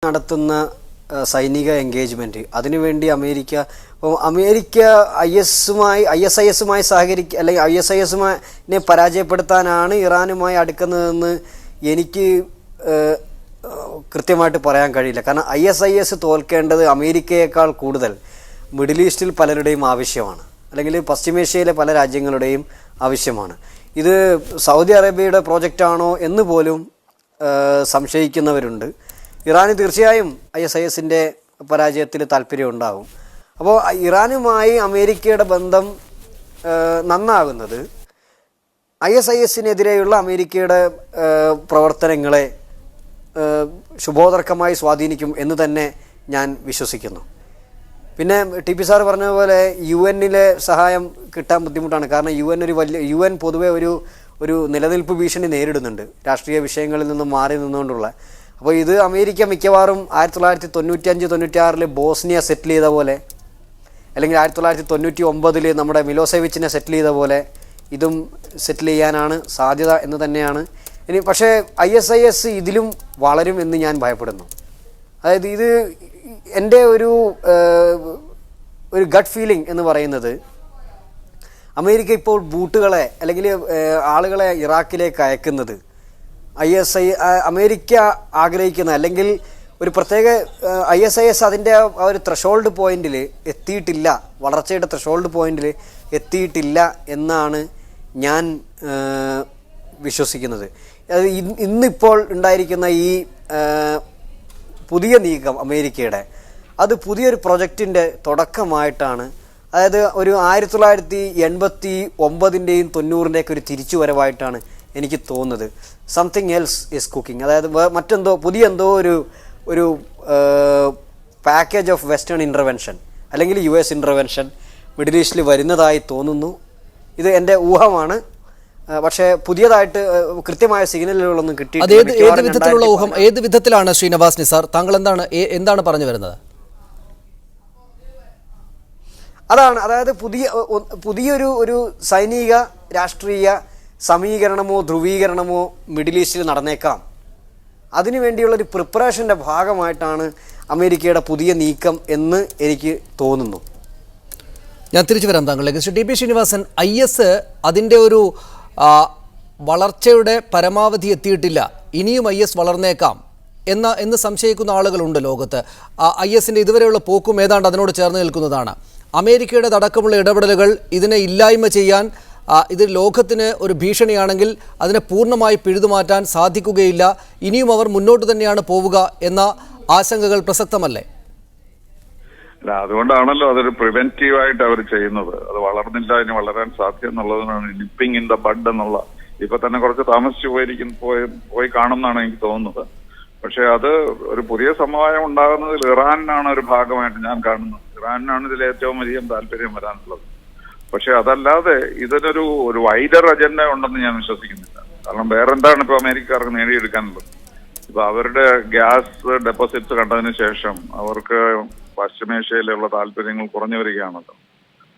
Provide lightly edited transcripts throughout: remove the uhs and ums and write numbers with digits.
നടത്തുന്ന സൈനിക എൻഗേജ്മെൻറ്റ് അതിനുവേണ്ടി അമേരിക്ക ISIS-മായി സഹകരിക്കുക അല്ലെങ്കിൽ ISIS-നെ പരാജയപ്പെടുത്താനാണ് ഇറാനുമായി അടുക്കുന്നതെന്ന് എനിക്ക് കൃത്യമായിട്ട് പറയാൻ കഴിയില്ല. കാരണം ISIS തോൽക്കേണ്ടത് അമേരിക്കയേക്കാൾ കൂടുതൽ മിഡിൽ ഈസ്റ്റിൽ പലരുടെയും ആവശ്യമാണ്, അല്ലെങ്കിൽ പശ്ചിമേഷ്യയിലെ പല രാജ്യങ്ങളുടെയും ആവശ്യമാണ്. ഇത് സൗദി അറേബ്യയുടെ പ്രോജക്റ്റാണോ എന്ന് പോലും സംശയിക്കുന്നവരുണ്ട്. ഇറാന് തീർച്ചയായും ISIS-ൻ്റെ പരാജയത്തിൽ താല്പര്യമുണ്ടാകും. അപ്പോൾ ഇറാനുമായി അമേരിക്കയുടെ ബന്ധം നന്നാകുന്നത് ISIS-നെതിരെയുള്ള അമേരിക്കയുടെ പ്രവർത്തനങ്ങളെ ശുഭോദർക്കമായി സ്വാധീനിക്കും എന്ന് തന്നെ ഞാൻ വിശ്വസിക്കുന്നു. പിന്നെ TP സാർ പറഞ്ഞതുപോലെ UN-ലെ സഹായം കിട്ടാൻ ബുദ്ധിമുട്ടാണ്. കാരണം UN പൊതുവെ ഒരു നിലനിൽപ്പ് ഭീഷണി നേരിടുന്നുണ്ട്, രാഷ്ട്രീയ വിഷയങ്ങളിൽ നിന്നും മാറി നിന്നുകൊണ്ടുള്ള. അപ്പോൾ ഇത് അമേരിക്ക മിക്കവാറും 1995-96 ബോസ്നിയ സെറ്റിൽ ചെയ്ത പോലെ, അല്ലെങ്കിൽ 1999 നമ്മുടെ മിലോസെവിച്ചിനെ സെറ്റിൽ ചെയ്ത പോലെ ഇതും സെറ്റിൽ ചെയ്യാനാണ് സാധ്യത എന്ന് തന്നെയാണ്. ഇനി പക്ഷേ ISIS ഇതിലും വളരും എന്ന് ഞാൻ ഭയപ്പെടുന്നു. അതായത് ഇത് എൻ്റെ ഒരു ഗട്ട് ഫീലിംഗ് എന്ന് പറയുന്നത്, അമേരിക്ക ഇപ്പോൾ ബൂട്ടുകളെ അല്ലെങ്കിൽ ആളുകളെ ഇറാഖിലേക്ക് അയക്കുന്നത് അമേരിക്ക ആഗ്രഹിക്കുന്ന, അല്ലെങ്കിൽ ഒരു പ്രത്യേക ISIS അതിൻ്റെ ആ ഒരു ത്രഷോൾഡ് പോയിന്റിൽ എത്തിയിട്ടില്ല, വളർച്ചയുടെ ത്രഷോൾഡ് പോയിന്റിൽ എത്തിയിട്ടില്ല എന്നാണ് ഞാൻ വിശ്വസിക്കുന്നത്. അത് ഇന്നിപ്പോൾ ഉണ്ടായിരിക്കുന്ന ഈ പുതിയ നീക്കം അമേരിക്കയുടെ, അത് പുതിയൊരു പ്രൊജക്റ്റിൻ്റെ തുടക്കമായിട്ടാണ്. അതായത് ഒരു 1989-ൻ്റെയും 90-ൻ്റെയൊക്കെ ഒരു തിരിച്ചുവരവായിട്ടാണ് എനിക്ക് തോന്നുന്നത്. Something else is cooking. അതായത് പുതിയ ഒരു പാക്കേജ് ഓഫ് വെസ്റ്റേൺ ഇൻ്റർവെൻഷൻ അല്ലെങ്കിൽ US ഇൻ്റർവെൻഷൻ മിഡിൽ ഈസ്റ്റിൽ വരുന്നതായി തോന്നുന്നു. ഇത് എൻ്റെ ഊഹമാണ്. പക്ഷേ പുതിയതായിട്ട് കൃത്യമായ സിഗ്നലുകളൊന്നും കിട്ടിയിട്ടില്ല. ഏത് വിധത്തിലുള്ള ഊഹം, ഏത് വിധത്തിലാണ് ശ്രീ നവാസ് നിസാർ താങ്കൾ എന്താണ് പറഞ്ഞു വരുന്നത്? അതായത് പുതിയൊരു സൈനിക രാഷ്ട്രീയ സമീകരണമോ ധ്രുവീകരണമോ മിഡിൽ ഈസ്റ്റിൽ നടന്നേക്കാം. അതിനുവേണ്ടിയുള്ളൊരു പ്രിപ്പറേഷൻ്റെ ഭാഗമായിട്ടാണ് അമേരിക്കയുടെ പുതിയ നീക്കം എന്ന് എനിക്ക് തോന്നുന്നു. ഞാൻ തിരിച്ചു വരാം താങ്കളിലേക്ക്. ശ്രീ TP ശ്രീനിവാസൻ, IS അതിൻ്റെ ഒരു വളർച്ചയുടെ പരമാവധി എത്തിയിട്ടില്ല, ഇനിയും IS വളർന്നേക്കാം എന്ന് സംശയിക്കുന്ന ആളുകളുണ്ട് ലോകത്ത്. IS-ൻ്റെ ഇതുവരെയുള്ള പോക്കും ഏതാണ്ട് അതിനോട് ചേർന്ന് നിൽക്കുന്നതാണ്. അമേരിക്കയുടെ അടക്കമുള്ള ഇടപെടലുകൾ ഇതിനെ ഇല്ലായ്മ ചെയ്യാൻ, ഇത് ലോകത്തിന് ഒരു ഭീഷണിയാണെങ്കിൽ അതിനെ പൂർണ്ണമായി പിഴുതുമാറ്റാൻ സാധിക്കുകയില്ല, ഇനിയും അവർ മുന്നോട്ട് തന്നെയാണ് പോവുക എന്ന ആശങ്കകൾ പ്രസക്തമല്ലേ? അല്ല, അതുകൊണ്ടാണല്ലോ അതൊരു പ്രിവെന്റീവായിട്ട് അവർ ചെയ്യുന്നത്. അത് വളർന്നില്ല, ഇനി വളരാൻ സാധ്യത എന്നുള്ളതിനാണ് നിപ്പിംഗ് ഇൻ ദ ബഡ് എന്നുള്ള. ഇപ്പൊ തന്നെ കുറച്ച് താമസിച്ചു പോയി കാണുമെന്നാണ് എനിക്ക് തോന്നുന്നത്. പക്ഷെ അത് ഒരു പുതിയ സമവായം ഉണ്ടാകുന്നതിൽ ഇറാനാണ് ഒരു ഭാഗമായിട്ട് ഞാൻ കാണുന്നത്. ഇറാനാണ് ഇതിൽ ഏറ്റവും അധികം താല്പര്യം വരാനുള്ളത്. പക്ഷെ അതല്ലാതെ ഇതിനൊരു വൈഡർ അജണ്ട ഉണ്ടെന്ന് ഞാൻ വിശ്വസിക്കുന്നില്ല. കാരണം വേറെന്താണ് ഇപ്പൊ അമേരിക്കക്കാർക്ക് നേടിയെടുക്കാനുള്ളത്? ഇപ്പൊ അവരുടെ ഗ്യാസ് ഡെപ്പോസിറ്റ്സ് കണ്ടതിന് ശേഷം അവർക്ക് പശ്ചിമേഷ്യയിലുള്ള താല്പര്യങ്ങൾ കുറഞ്ഞു വരികയാണല്ലോ.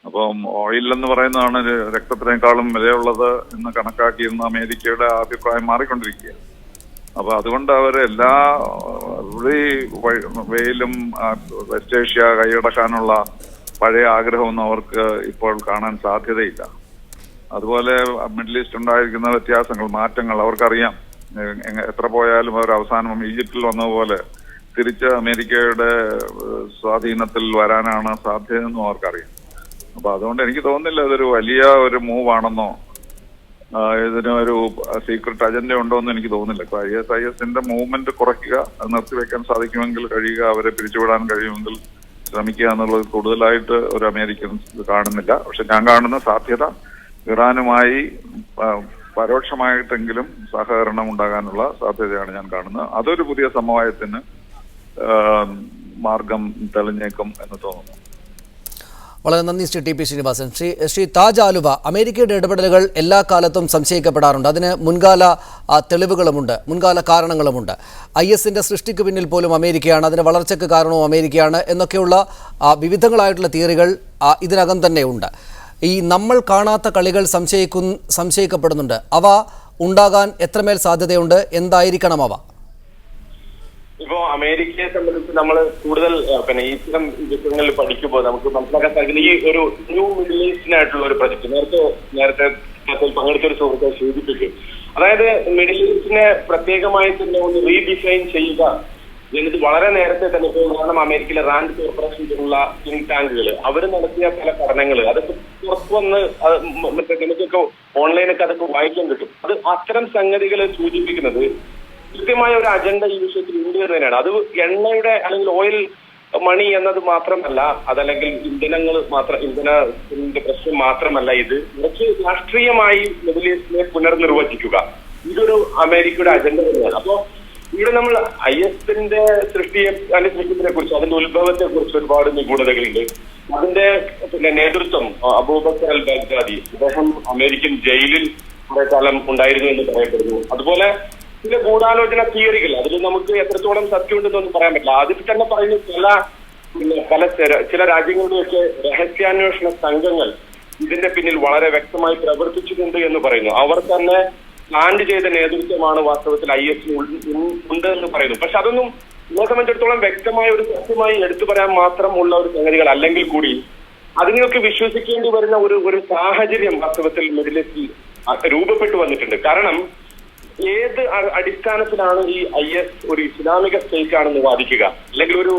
അപ്പം ഓയിൽ എന്ന് പറയുന്നതാണ് രക്തത്തിനേക്കാളും വിലയുള്ളത് എന്ന് കണക്കാക്കിയിരുന്ന അമേരിക്കയുടെ അഭിപ്രായം മാറിക്കൊണ്ടിരിക്കുകയാണ്. അപ്പൊ അതുകൊണ്ട് അവർ എല്ലാ വെയിലും വെസ്റ്റ് ഏഷ്യ കൈയടക്കാനുള്ള പഴയ ആഗ്രഹമൊന്നും അവർക്ക് ഇപ്പോൾ കാണാൻ സാധ്യതയില്ല. അതുപോലെ മിഡിൽ ഈസ്റ്റ് ഉണ്ടായിരിക്കുന്ന വ്യത്യാസങ്ങൾ, മാറ്റങ്ങൾ അവർക്കറിയാം. എത്ര പോയാലും അവർ അവസാനം ഈജിപ്തിൽ വന്നതുപോലെ തിരിച്ച് അമേരിക്കയുടെ സ്വാധീനത്തിൽ വരാനാണ് സാധ്യതയെന്നും അവർക്കറിയാം. അപ്പൊ അതുകൊണ്ട് എനിക്ക് തോന്നുന്നില്ല ഇതൊരു വലിയ ഒരു മൂവാണെന്നോ ഇതിനൊരു സീക്രട്ട് അജണ്ട ഉണ്ടോ എന്ന് എനിക്ക് തോന്നുന്നില്ല. ഇപ്പൊ ISIS-ന്റെ മൂവ്മെന്റ് കുറയ്ക്കുക, അത് നിർത്തിവെക്കാൻ സാധിക്കുമെങ്കിൽ കഴിയുക, അവരെ പിരിച്ചുവിടാൻ കഴിയുമെങ്കിൽ ശ്രമിക്കുക എന്നുള്ളത് കൂടുതലായിട്ട് ഒരു അമേരിക്കൻ കാണുന്നില്ല. പക്ഷെ ഞാൻ കാണുന്ന സാധ്യത ഇറാനുമായി പരോക്ഷമായിട്ടെങ്കിലും സഹകരണം ഉണ്ടാകാനുള്ള സാധ്യതയാണ് ഞാൻ കാണുന്നത്. അതൊരു പുതിയ സമവായത്തിന് മാർഗം തെളിഞ്ഞേക്കും എന്ന് തോന്നുന്നു. വളരെ നന്ദി ശ്രീ TP ശ്രീനിവാസൻ. ശ്രീ താജ് ആലുവ, അമേരിക്കയുടെ ഇടപെടലുകൾ എല്ലാ കാലത്തും സംശയിക്കപ്പെടാറുണ്ട്. അതിന് മുൻകാല തെളിവുകളുമുണ്ട്, മുൻകാല കാരണങ്ങളുമുണ്ട്. IS-ൻ്റെ സൃഷ്ടിക്ക് പിന്നിൽ പോലും അമേരിക്കയാണ്, അതിന് വളർച്ചയ്ക്ക് കാരണവും അമേരിക്കയാണ് എന്നൊക്കെയുള്ള വിവിധങ്ങളായിട്ടുള്ള തിയറികൾ ഇതിനകം തന്നെ ഉണ്ട്. ഈ നമ്മൾ കാണാത്ത കളികൾ സംശയിക്കപ്പെടുന്നുണ്ട്. അവ ഉണ്ടാകാൻ എത്രമേൽ സാധ്യതയുണ്ട്? എന്തായിരിക്കണം അവ? ഇപ്പോ അമേരിക്കയെ സംബന്ധിച്ച് നമ്മൾ കൂടുതൽ പിന്നെ ഇത്തരം വിഷയങ്ങളിൽ പഠിക്കുമ്പോൾ നമുക്ക് മനസ്സിലാക്കാൻ സാധിക്കുന്ന ഈ ഒരു ന്യൂ മിഡിൽ ഈസ്റ്റിനായിട്ടുള്ള ഒരു പ്രൊജക്ട് നേരത്തെ പങ്കെടുത്ത ഒരു സുഹൃത്തെ സൂചിപ്പിക്കും. അതായത് മിഡിൽ ഈസ്റ്റിനെ പ്രത്യേകമായി തന്നെ ഒന്ന് റീഡിഫൈൻ ചെയ്യുക എന്നത് വളരെ നേരത്തെ തന്നെ. ഇപ്പോൾ കാരണം അമേരിക്കയിലെ റാൻഡ് കോർപ്പറേഷൻ പോലുള്ള തിങ്ക് ടാങ്കുകൾ അവർ നടത്തിയ പല പഠനങ്ങൾ അതൊക്കെ പുറത്തു വന്ന് നമുക്കൊക്കെ ഓൺലൈനൊക്കെ അതൊക്കെ വായിക്കാൻ കിട്ടും. അത് അത്തരം സംഗതികളെ സൂചിപ്പിക്കുന്നത് കൃത്യമായ ഒരു അജണ്ട ഈ വിഷയത്തിൽ ഉണ്ട് എന്ന് തന്നെയാണ്. അത് എണ്ണയുടെ അല്ലെങ്കിൽ ഓയിൽ മണി എന്നത് മാത്രമല്ല, അതല്ലെങ്കിൽ ഇന്ധനത്തിന്റെ പ്രശ്നം മാത്രമല്ല, ഇത് കുറച്ച് രാഷ്ട്രീയമായി മിഡിൽ ഈസ്റ്റിനെ പുനർനിർവചിക്കുക, ഇതൊരു അമേരിക്കയുടെ അജണ്ട തന്നെയാണ്. അപ്പോ ഇവിടെ നമ്മൾ IS-ന്റെ സൃഷ്ടിപ്പിനെ കുറിച്ച്, അതിന്റെ ഉത്ഭവത്തെ കുറിച്ച് ഒരുപാട് നിഗൂഢതകളുണ്ട്. അതിന്റെ നേതൃത്വം അബൂബക്കർ അൽ ബഗ്ദാദി, അദ്ദേഹം അമേരിക്കൻ ജയിലിൽ കുറെ കാലം ഉണ്ടായിരുന്നു എന്ന് പറയപ്പെടുന്നു. അതുപോലെ ചില ഗൂഢാലോചന തിയറികൾ, അതിൽ നമുക്ക് എത്രത്തോളം സത്യമുണ്ടെന്നൊന്നും പറയാൻ പറ്റില്ല. അതിൽ തന്നെ പറയുന്ന ചില രാജ്യങ്ങളുടെയൊക്കെ രഹസ്യാന്വേഷണ സംഘങ്ങൾ ഇതിന്റെ പിന്നിൽ വളരെ വ്യക്തമായി പ്രവർത്തിച്ചിട്ടുണ്ട് എന്ന് പറയുന്നു. അവർ തന്നെ പ്ലാൻ ചെയ്ത നേതൃത്വമാണ് വാസ്തവത്തിൽ IS ഉണ്ട് എന്ന് പറയുന്നു. പക്ഷെ അതൊന്നും എന്നെ സംബന്ധിച്ചിടത്തോളം വ്യക്തമായ ഒരു സത്യമായി എടുത്തു പറയാൻ മാത്രമുള്ള ഒരു സംഗതികൾ അല്ലെങ്കിൽ കൂടി അതിനെയൊക്കെ വിശ്വസിക്കേണ്ടി വരുന്ന ഒരു സാഹചര്യം വാസ്തവത്തിൽ മിഡിൽ ഈസ്റ്റിൽ രൂപപ്പെട്ടു വന്നിട്ടുണ്ട്. കാരണം ഏത് അടിസ്ഥാനത്തിലാണ് ഈ IS ഒരു ഇസ്ലാമിക സ്റ്റേറ്റ് ആണെന്ന് വാദിക്കുക, അല്ലെങ്കിൽ ഒരു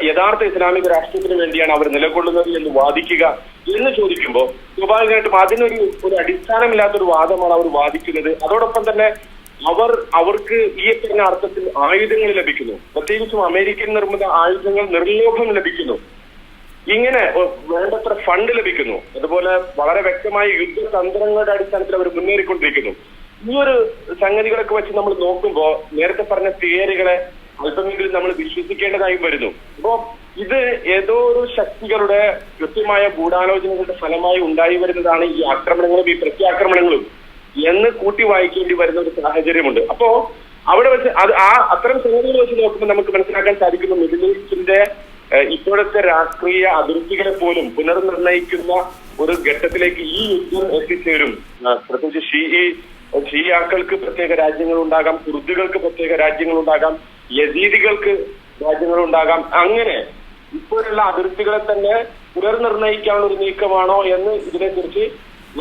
യഥാർത്ഥ ഇസ്ലാമിക രാഷ്ട്രത്തിന് വേണ്ടിയാണ് അവർ നിലകൊള്ളുന്നത് എന്ന് വാദിക്കുക എന്ന് ചോദിക്കുമ്പോൾ സ്വാഭാവികമായിട്ടും അതിനൊരു അടിസ്ഥാനമില്ലാത്തൊരു വാദമാണ് അവർ വാദിക്കുന്നത്. അതോടൊപ്പം തന്നെ അവർക്ക് ഈ പറഞ്ഞ അർത്ഥത്തിൽ ആയുധങ്ങൾ ലഭിക്കുന്നു, പ്രത്യേകിച്ചും അമേരിക്കൻ നിർമ്മിത ആയുധങ്ങൾ നിർലോഭം ലഭിക്കുന്നു, ഇങ്ങനെ വേണ്ടത്ര ഫണ്ട് ലഭിക്കുന്നു, അതുപോലെ വളരെ വ്യക്തമായ യുദ്ധതന്ത്രങ്ങളുടെ അടിസ്ഥാനത്തിൽ അവർ മുന്നേറിക്കൊണ്ടിരിക്കുന്നു. ഈ ഒരു സംഗതികളൊക്കെ വെച്ച് നമ്മൾ നോക്കുമ്പോൾ നേരത്തെ പറഞ്ഞ തിയറികളെ അല്പമെങ്കിലും നമ്മൾ വിശ്വസിക്കേണ്ടതായും വരുന്നു. അപ്പോ ഇത് ഏതോ ഒരു ശക്തികളുടെ കൃത്യമായ ഗൂഢാലോചനകളുടെ ഫലമായി ഉണ്ടായി വരുന്നതാണ് ഈ ആക്രമണങ്ങളും ഈ പ്രത്യാക്രമണങ്ങളും എന്ന് കൂട്ടി വായിക്കേണ്ടി വരുന്ന ഒരു സാഹചര്യമുണ്ട്. അപ്പോ അവിടെ വെച്ച് അത്തരം സംഗതികൾ വെച്ച് നോക്കുമ്പോൾ നമുക്ക് മനസ്സിലാക്കാൻ സാധിക്കുന്നു മിഡിൽ ഈസ്റ്റിന്റെ ഇപ്പോഴത്തെ രാഷ്ട്രീയ അതിർത്തികളെ പോലും പുനർനിർണയിക്കുന്ന ഒരു ഘട്ടത്തിലേക്ക് ഈ യുദ്ധം എത്തിച്ചേരും. പ്രത്യേകിച്ച് ഷിയാക്കൾക്ക് പ്രത്യേക രാജ്യങ്ങളുണ്ടാകാം, കുർദുകൾക്ക് പ്രത്യേക രാജ്യങ്ങളുണ്ടാകാം, യസീദികൾക്ക് രാജ്യങ്ങളുണ്ടാകാം. അങ്ങനെ ഇപ്പോഴുള്ള അതിർത്തികളെ തന്നെ പുനർനിർണയിക്കാനുള്ള ഒരു നീക്കമാണോ എന്ന് ഇതിനെക്കുറിച്ച്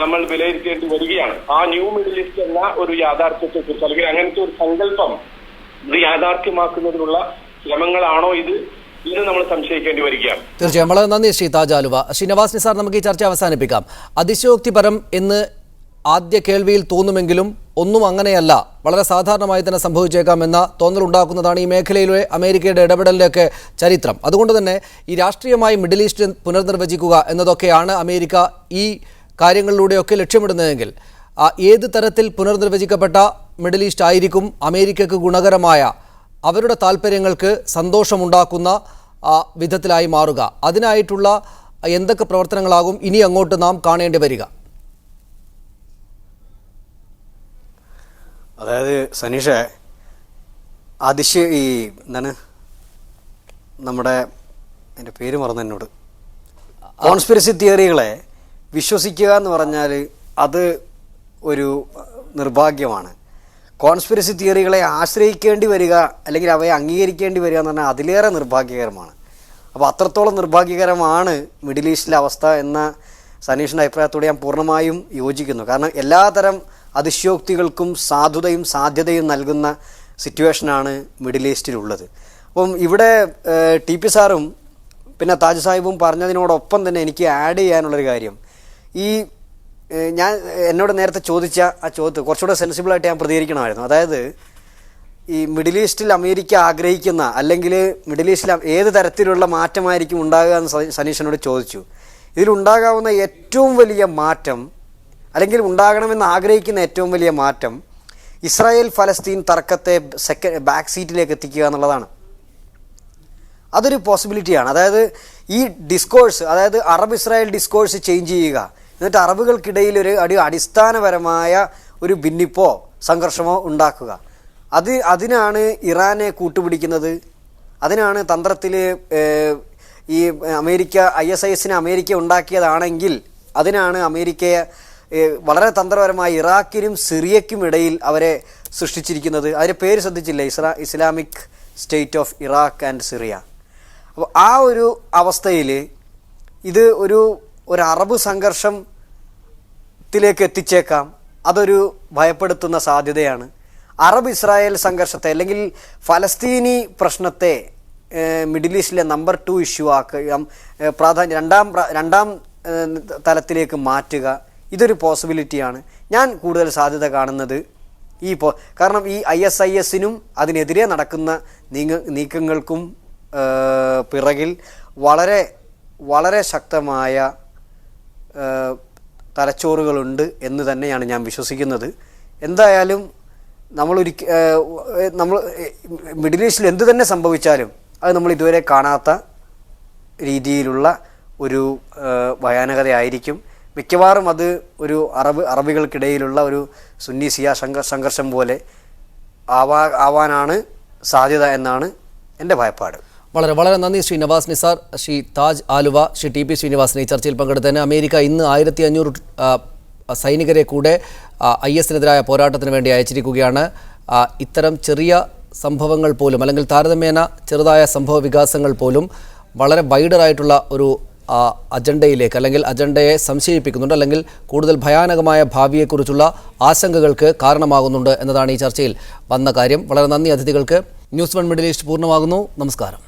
നമ്മൾ വിലയിരുത്തേണ്ടി വരികയാണ്. ആ ന്യൂ മിഡിൽ ഈസ്റ്റ് എന്ന ഒരു യാഥാർത്ഥ്യത്തെ കുറിച്ച് അല്ലെങ്കിൽ അങ്ങനത്തെ ഒരു സങ്കല്പം ഇത് യാഥാർത്ഥ്യമാക്കുന്നതിനുള്ള ശ്രമങ്ങളാണോ ഇത് എന്ന് നമ്മൾ സംശയിക്കേണ്ടി വരികയാണ്. തീർച്ചയായും വളരെ നന്ദി ശ്രീ താജ് ആലുവ. ശ്രീ നവാസ് നിസാർ, നമുക്ക് ഈ ചർച്ച അവസാനിപ്പിക്കാം. അതിശയോക്തിപരം എന്ന് ആദ്യ കേൾവിയിൽ തോന്നുമെങ്കിലും ഒന്നും അങ്ങനെയല്ല, വളരെ സാധാരണമായി തന്നെ സംഭവിച്ചേക്കാം എന്ന തോന്നലുണ്ടാക്കുന്നതാണ് ഈ മേഖലയിലെ അമേരിക്കയുടെ ഇടപെടലിൻ്റെയൊക്കെ ചരിത്രം. അതുകൊണ്ട് തന്നെ ഈ രാഷ്ട്രീയമായി മിഡിൽ ഈസ്റ്റ് പുനർനിർവചിക്കുക എന്നതൊക്കെയാണ് അമേരിക്ക ഈ കാര്യങ്ങളിലൂടെയൊക്കെ ലക്ഷ്യമിടുന്നതെങ്കിൽ ഏത് തരത്തിൽ പുനർനിർവചിക്കപ്പെട്ട മിഡിൽ ഈസ്റ്റ് ആയിരിക്കും അമേരിക്കക്ക് ഗുണകരമായ, അവരുടെ താല്പര്യങ്ങൾക്ക് സന്തോഷമുണ്ടാക്കുന്ന വിധത്തിലായി മാറുക? അതിനായിട്ടുള്ള എന്തൊക്കെ പ്രവർത്തനങ്ങളാകും ഇനി അങ്ങോട്ട് നാം കാണേണ്ടി വരിക? അതായത് സനീഷ, എന്താണ് നമ്മുടെ എൻ്റെ പേര് മറന്നു എന്നോട്, കോൺസ്പിരസി തിയറികളെ വിശ്വസിക്കുക എന്ന് പറഞ്ഞാൽ അത് ഒരു നിർഭാഗ്യമാണ്. കോൺസ്പിരസി തിയറികളെ ആശ്രയിക്കേണ്ടി വരിക അല്ലെങ്കിൽ അവയെ അംഗീകരിക്കേണ്ടി വരിക എന്ന് പറഞ്ഞാൽ അതിലേറെ നിർഭാഗ്യകരമാണ്. അപ്പോൾ അത്രത്തോളം നിർഭാഗ്യകരമാണ് മിഡിൽ ഈസ്റ്റിലെ അവസ്ഥ എന്ന സനീഷിൻ്റെ അഭിപ്രായത്തോടെ ഞാൻ പൂർണ്ണമായും യോജിക്കുന്നു. കാരണം എല്ലാതരം അതിശയോക്തികൾക്കും സാധുതയും സാധ്യതയും നൽകുന്ന സിറ്റുവേഷനാണ് മിഡിൽ ഈസ്റ്റിലുള്ളത്. അപ്പം ഇവിടെ TP സാറും പിന്നെ താജ് സാഹിബും പറഞ്ഞതിനോടൊപ്പം തന്നെ എനിക്ക് ആഡ് ചെയ്യാനുള്ളൊരു കാര്യം, എന്നോട് നേരത്തെ ചോദിച്ച ആ ചോദ്യത്തിൽ കുറച്ചുകൂടെ സെൻസിബിളായിട്ട് ഞാൻ പ്രതികരിക്കണമായിരുന്നു. അതായത് ഈ മിഡിൽ ഈസ്റ്റിൽ അമേരിക്ക ആഗ്രഹിക്കുന്ന അല്ലെങ്കിൽ മിഡിൽ ഈസ്റ്റിൽ ഏത് തരത്തിലുള്ള മാറ്റമായിരിക്കും ഉണ്ടാകുക എന്ന് സനീഷിനോട് ചോദിച്ചു. ഇതിലുണ്ടാകാവുന്ന ഏറ്റവും വലിയ മാറ്റം അല്ലെങ്കിൽ ഉണ്ടാകണമെന്ന് ആഗ്രഹിക്കുന്ന ഏറ്റവും വലിയ മാറ്റം ഇസ്രായേൽ ഫലസ്തീൻ തർക്കത്തെ ബാക്ക് സീറ്റിലേക്ക് എത്തിക്കുക എന്നുള്ളതാണ്. അതൊരു പോസിബിലിറ്റിയാണ്. അതായത് ഈ ഡിസ്കോഴ്സ്, അതായത് അറബ് ഇസ്രായേൽ ഡിസ്കോഴ്സ് ചേഞ്ച് ചെയ്യുക, എന്നിട്ട് അറബുകൾക്കിടയിൽ ഒരു അടിസ്ഥാനപരമായ ഒരു ഭിന്നിപ്പോ സംഘർഷമോ ഉണ്ടാക്കുക. അതിനാണ് ഇറാനെ കൂട്ടുപിടിക്കുന്നത്. അതിനാണ് തന്ത്രത്തിൽ ഈ അമേരിക്ക ISISനെ അമേരിക്ക ഉണ്ടാക്കിയതാണെങ്കിൽ അതിനാണ് അമേരിക്കയെ വളരെ തന്ത്രപരമായി ഇറാഖിനും സിറിയയ്ക്കും ഇടയിൽ അവരെ സൃഷ്ടിച്ചിരിക്കുന്നത്. അതിൻ്റെ പേര് ശ്രദ്ധിച്ചില്ലേ? Islamic State of Iraq and Syria. അപ്പോൾ ആ ഒരു അവസ്ഥയിൽ ഇത് ഒരു അറബ് സംഘർഷത്തിലേക്ക് എത്തിച്ചേക്കാം. അതൊരു ഭയപ്പെടുത്തുന്ന സാധ്യതയാണ്. അറബ് ഇസ്രായേൽ സംഘർഷത്തെ അല്ലെങ്കിൽ ഫലസ്തീനി പ്രശ്നത്തെ മിഡിൽ ഈസ്റ്റിലെ നമ്പർ 2 ഇഷ്യൂ ആക്കുക, രണ്ടാം തലത്തിലേക്ക് മാറ്റുക, ഇതൊരു പോസിബിലിറ്റിയാണ്. ഞാൻ കൂടുതൽ സാധ്യത കാണുന്നത് കാരണം ഈ ISISനും അതിനെതിരെ നടക്കുന്ന നീക്കങ്ങൾക്കും പിറകിൽ വളരെ വളരെ ശക്തമായ തലച്ചോറുകളുണ്ട് എന്ന് തന്നെയാണ് ഞാൻ വിശ്വസിക്കുന്നത്. എന്തായാലും നമ്മൾ മിഡിൽ ഈസ്റ്റിൽ എന്ത് തന്നെ സംഭവിച്ചാലും അത് നമ്മൾ ഇതുവരെ കാണാത്ത രീതിയിലുള്ള ഒരു ഭയാനകതയായിരിക്കും. മിക്കവാറും അത് ഒരു അറബികൾക്കിടയിലുള്ള ഒരു സുന്നി സിയ സംഘർഷം പോലെ ആവാനാണ് സാധ്യത എന്നാണ് എൻ്റെ ഭയപ്പാട്. വളരെ വളരെ നന്ദി ശ്രീ നവാസ് നിസാർ, ശ്രീ താജ് ആലുവ, ശ്രീ TP ശ്രീനിവാസൻ ഈ ചർച്ചയിൽ പങ്കെടുത്തതിന്. അമേരിക്ക ഇന്ന് 1500 സൈനികരെ കൂടെ ISനെതിരായ പോരാട്ടത്തിന് വേണ്ടി അയച്ചിരിക്കുകയാണ്. ഇത്തരം ചെറിയ സംഭവങ്ങൾ പോലും അല്ലെങ്കിൽ താരതമ്യേന ചെറുതായ സംഭവ വികാസങ്ങൾ പോലും വളരെ വൈഡറായിട്ടുള്ള ഒരു അജണ്ടയിലേക്ക് അല്ലെങ്കിൽ അജണ്ടയെ സംശയിപ്പിക്കുന്നുണ്ട്, അല്ലെങ്കിൽ കൂടുതൽ ഭയാനകമായ ഭാവിയെക്കുറിച്ചുള്ള ആശങ്കകൾക്ക് കാരണമാകുന്നുണ്ട് എന്നതാണ് ഈ ചർച്ചയിൽ വന്ന കാര്യം. വളരെ നന്ദി അതിഥികൾക്ക്. ന്യൂസ് 1 മിഡിൽ ഈസ്റ്റ് പൂർണ്ണമാകുന്നു. നമസ്കാരം.